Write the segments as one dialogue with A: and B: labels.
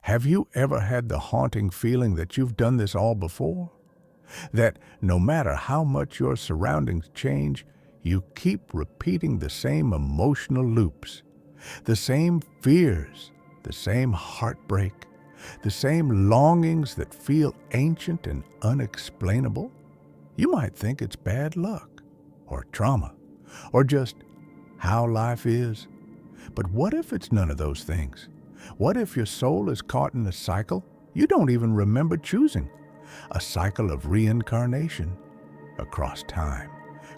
A: Have you ever had the haunting feeling that you've done this all before? That no matter how much your surroundings change, you keep repeating the same emotional loops, the same fears, the same heartbreak, the same longings that feel ancient and unexplainable? You might think it's bad luck, or trauma, or just how life is. But what if it's none of those things? What if your soul is caught in a cycle you don't even remember choosing? A cycle of reincarnation across time,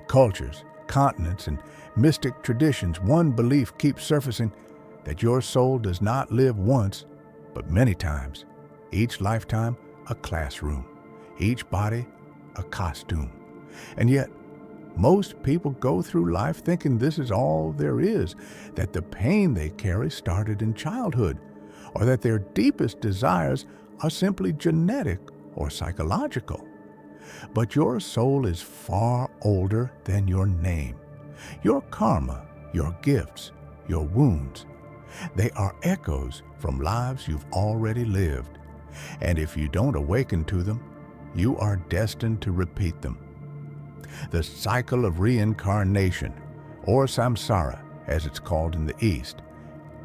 A: cultures, continents, and mystic traditions. One belief keeps surfacing: that your soul does not live once, but many times. Each lifetime a classroom, each body a costume. And yet, most people go through life thinking this is all there is, that the pain they carry started in childhood, or that their deepest desires are simply genetic or psychological. But your soul is far older than your name, your karma, your gifts, your wounds. They are echoes from lives you've already lived. And if you don't awaken to them, you are destined to repeat them. The cycle of reincarnation, or samsara as it's called in the East,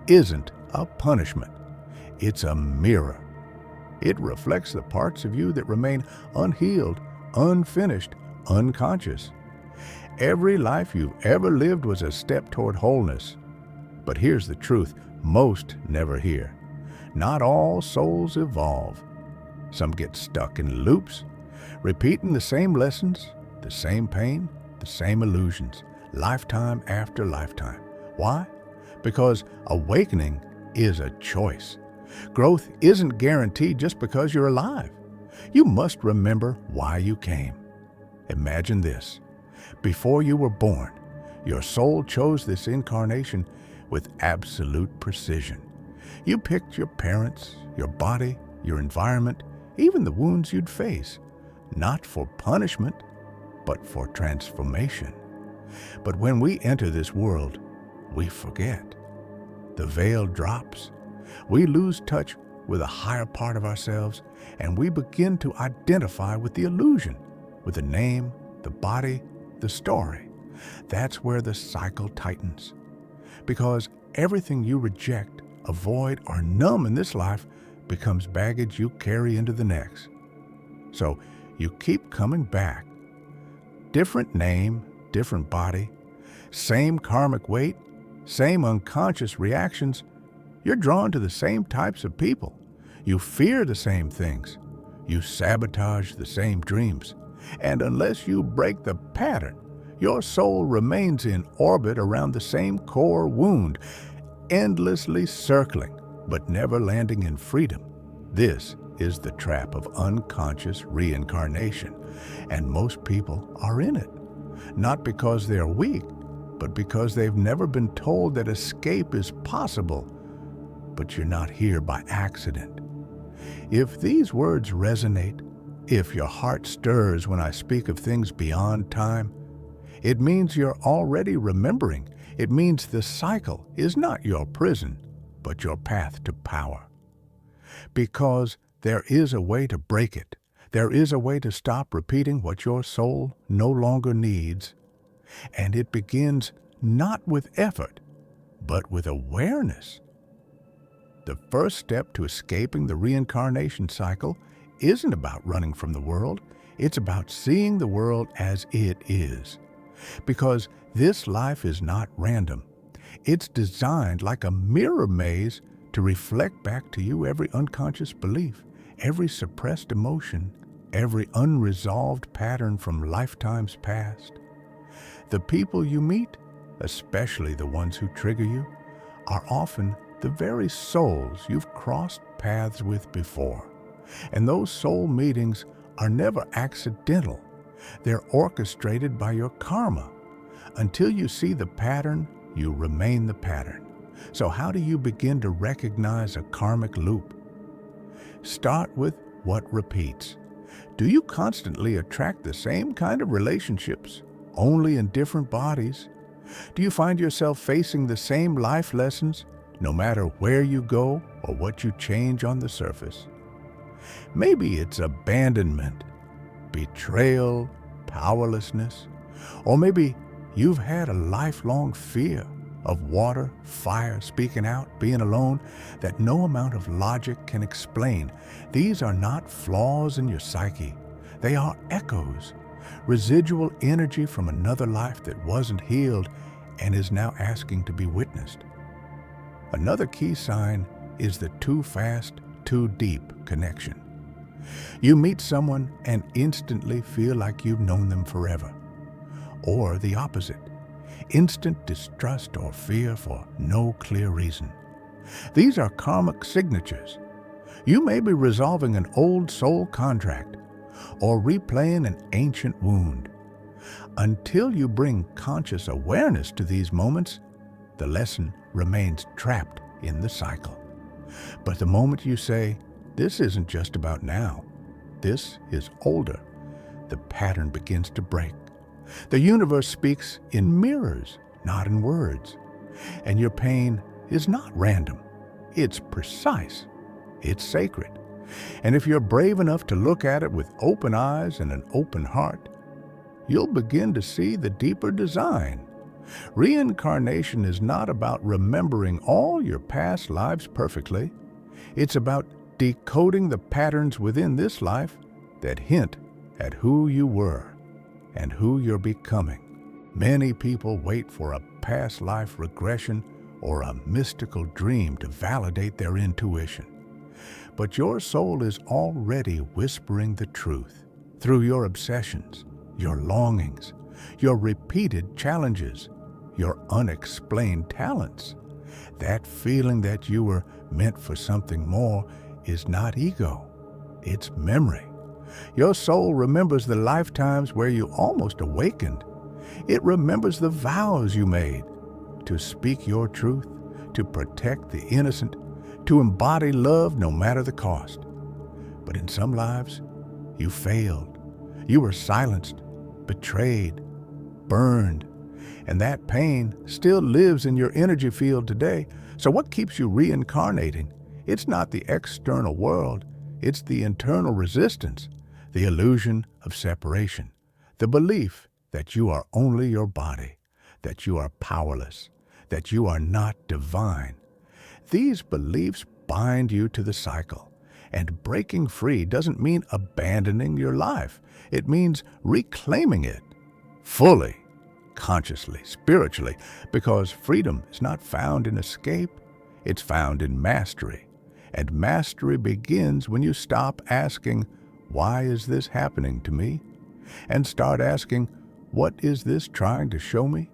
A: isn't a punishment. It's a mirror. It reflects the parts of you that remain unhealed, unfinished, unconscious. Every life you've ever lived was a step toward wholeness. But here's the truth most never hear. Not all souls evolve. Some get stuck in loops, repeating the same lessons, the same pain, the same illusions, lifetime after lifetime. Why? Because awakening is a choice. Growth isn't guaranteed just because you're alive. You must remember why you came. Imagine this. Before you were born, your soul chose this incarnation with absolute precision. You picked your parents, your body, your environment, even the wounds you'd face, not for punishment, but for transformation. But when we enter this world, we forget. The veil drops. We lose touch with a higher part of ourselves, and we begin to identify with the illusion, with the name, the body, the story. That's where the cycle tightens. Because everything you reject, avoid, or numb in this life becomes baggage you carry into the next. So you keep coming back. Different name, different body, same karmic weight, same unconscious reactions. You're drawn to the same types of people. You fear the same things. You sabotage the same dreams. And unless you break the pattern, your soul remains in orbit around the same core wound, endlessly circling, but never landing in freedom. This is the trap of unconscious reincarnation, and most people are in it. Not because they're weak, but because they've never been told that escape is possible. But you're not here by accident. If these words resonate, if your heart stirs when I speak of things beyond time, it means you're already remembering. It means the cycle is not your prison, but your path to power. Because there is a way to break it. There is a way to stop repeating what your soul no longer needs. And it begins not with effort, but with awareness. The first step to escaping the reincarnation cycle isn't about running from the world. It's about seeing the world as it is. Because this life is not random. It's designed like a mirror maze to reflect back to you every unconscious belief, every suppressed emotion, every unresolved pattern from lifetimes past. The people you meet, especially the ones who trigger you, are often the very souls you've crossed paths with before. And those soul meetings are never accidental. They're orchestrated by your karma. Until you see the pattern, you remain the pattern. So how do you begin to recognize a karmic loop? Start with what repeats. Do you constantly attract the same kind of relationships, only in different bodies? Do you find yourself facing the same life lessons, no matter where you go or what you change on the surface. Maybe it's abandonment, betrayal, powerlessness, or maybe you've had a lifelong fear of water, fire, speaking out, being alone, that no amount of logic can explain. These are not flaws in your psyche. They are echoes, residual energy from another life that wasn't healed and is now asking to be witnessed. Another key sign is the too fast, too deep connection. You meet someone and instantly feel like you've known them forever. Or the opposite, instant distrust or fear for no clear reason. These are karmic signatures. You may be resolving an old soul contract or replaying an ancient wound. Until you bring conscious awareness to these moments, the lesson remains trapped in the cycle. But the moment you say, "This isn't just about now, this is older," the pattern begins to break. The universe speaks in mirrors, not in words. And your pain is not random. It's precise. It's sacred. And if you're brave enough to look at it with open eyes and an open heart, you'll begin to see the deeper design. Reincarnation is not about remembering all your past lives perfectly. It's about decoding the patterns within this life that hint at who you were and who you're becoming. Many people wait for a past life regression or a mystical dream to validate their intuition. But your soul is already whispering the truth through your obsessions, your longings, your repeated challenges, your unexplained talents. That feeling that you were meant for something more is not ego, it's memory. Your soul remembers the lifetimes where you almost awakened. It remembers the vows you made to speak your truth, to protect the innocent, to embody love no matter the cost. But in some lives, you failed. You were silenced, betrayed, burned, and that pain still lives in your energy field today. So what keeps you reincarnating? It's not the external world, it's the internal resistance, the illusion of separation, the belief that you are only your body, that you are powerless, that you are not divine. These beliefs bind you to the cycle, and breaking free doesn't mean abandoning your life. It means reclaiming it fully, consciously, spiritually, because freedom is not found in escape, it's found in mastery. And mastery begins when you stop asking, "Why is this happening to me?" and start asking, "What is this trying to show me?"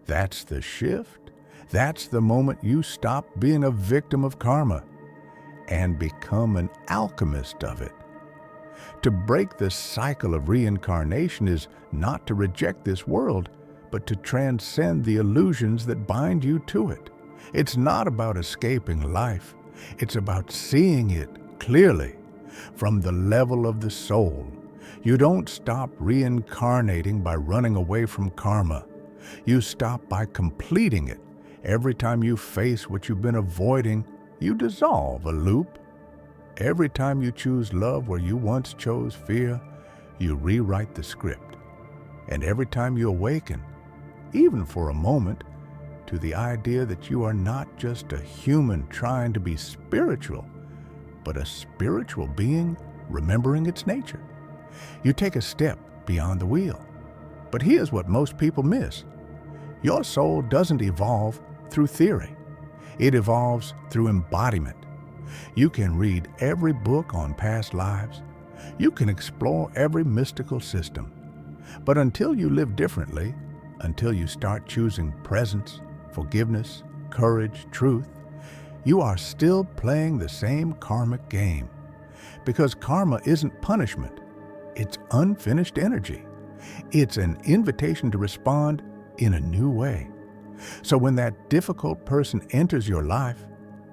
A: That's the shift. That's the moment you stop being a victim of karma and become an alchemist of it. To break the cycle of reincarnation is not to reject this world, but to transcend the illusions that bind you to it. It's not about escaping life. It's about seeing it clearly from the level of the soul. You don't stop reincarnating by running away from karma. You stop by completing it. Every time you face what you've been avoiding, you dissolve a loop. Every time you choose love where you once chose fear, you rewrite the script. And every time you awaken, even for a moment, to the idea that you are not just a human trying to be spiritual, but a spiritual being remembering its nature, you take a step beyond the wheel. But here's what most people miss. Your soul doesn't evolve through theory. It evolves through embodiment. You can read every book on past lives. You can explore every mystical system. But until you live differently, until you start choosing presence, forgiveness, courage, truth, you are still playing the same karmic game. Because karma isn't punishment. It's unfinished energy. It's an invitation to respond in a new way. So when that difficult person enters your life,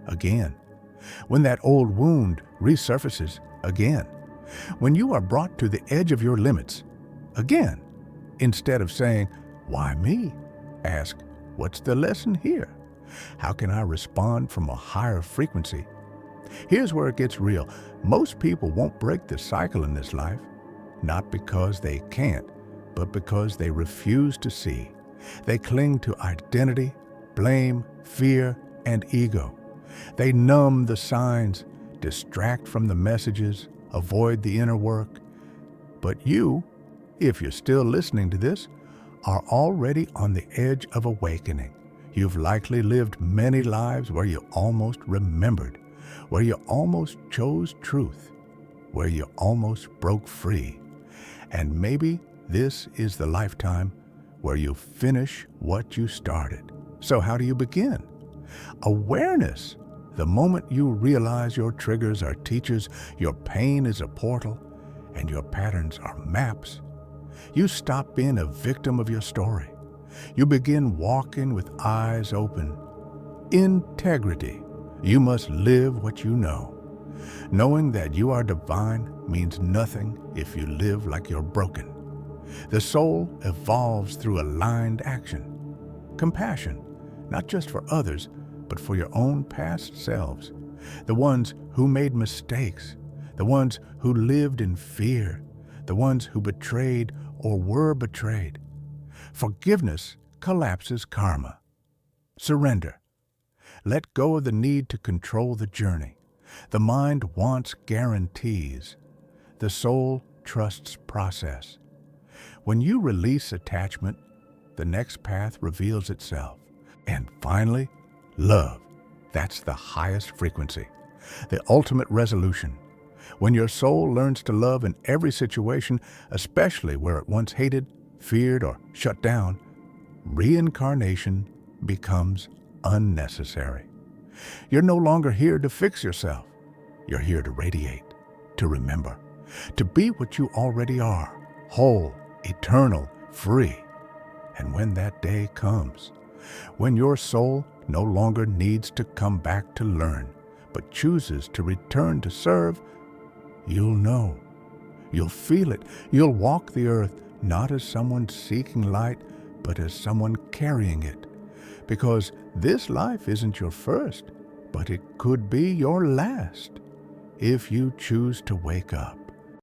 A: again, when that old wound resurfaces, again, when you are brought to the edge of your limits, again, instead of saying, "Why me?" ask, "What's the lesson here?" How can I respond from a higher frequency? Here's where it gets real. Most people won't break the cycle in this life, not because they can't, but because they refuse to see. They cling to identity, blame, fear, and ego. They numb the signs, distract from the messages, avoid the inner work. But you, if you're still listening to this, are already on the edge of awakening. You've likely lived many lives where you almost remembered, where you almost chose truth, where you almost broke free. And maybe this is the lifetime where you finish what you started. So how do you begin? Awareness. The moment you realize your triggers are teachers, your pain is a portal, and your patterns are maps, you stop being a victim of your story. You begin walking with eyes open. Integrity. You must live what you know. Knowing that you are divine means nothing if you live like you're broken. The soul evolves through aligned action. Compassion, not just for others, but for your own past selves. The ones who made mistakes, the ones who lived in fear, the ones who betrayed or were betrayed. Forgiveness collapses karma. Surrender. Let go of the need to control the journey. The mind wants guarantees. The soul trusts process. When you release attachment, the next path reveals itself. And finally, love. That's the highest frequency, the ultimate resolution. When your soul learns to love in every situation, especially where it once hated, feared, or shut down, reincarnation becomes unnecessary. You're no longer here to fix yourself. You're here to radiate, to remember, to be what you already are, whole, eternal, free. And when that day comes, when your soul no longer needs to come back to learn, but chooses to return to serve, you'll know. You'll feel it. You'll walk the earth not as someone seeking light, but as someone carrying it. Because this life isn't your first, but it could be your last if you choose to wake up.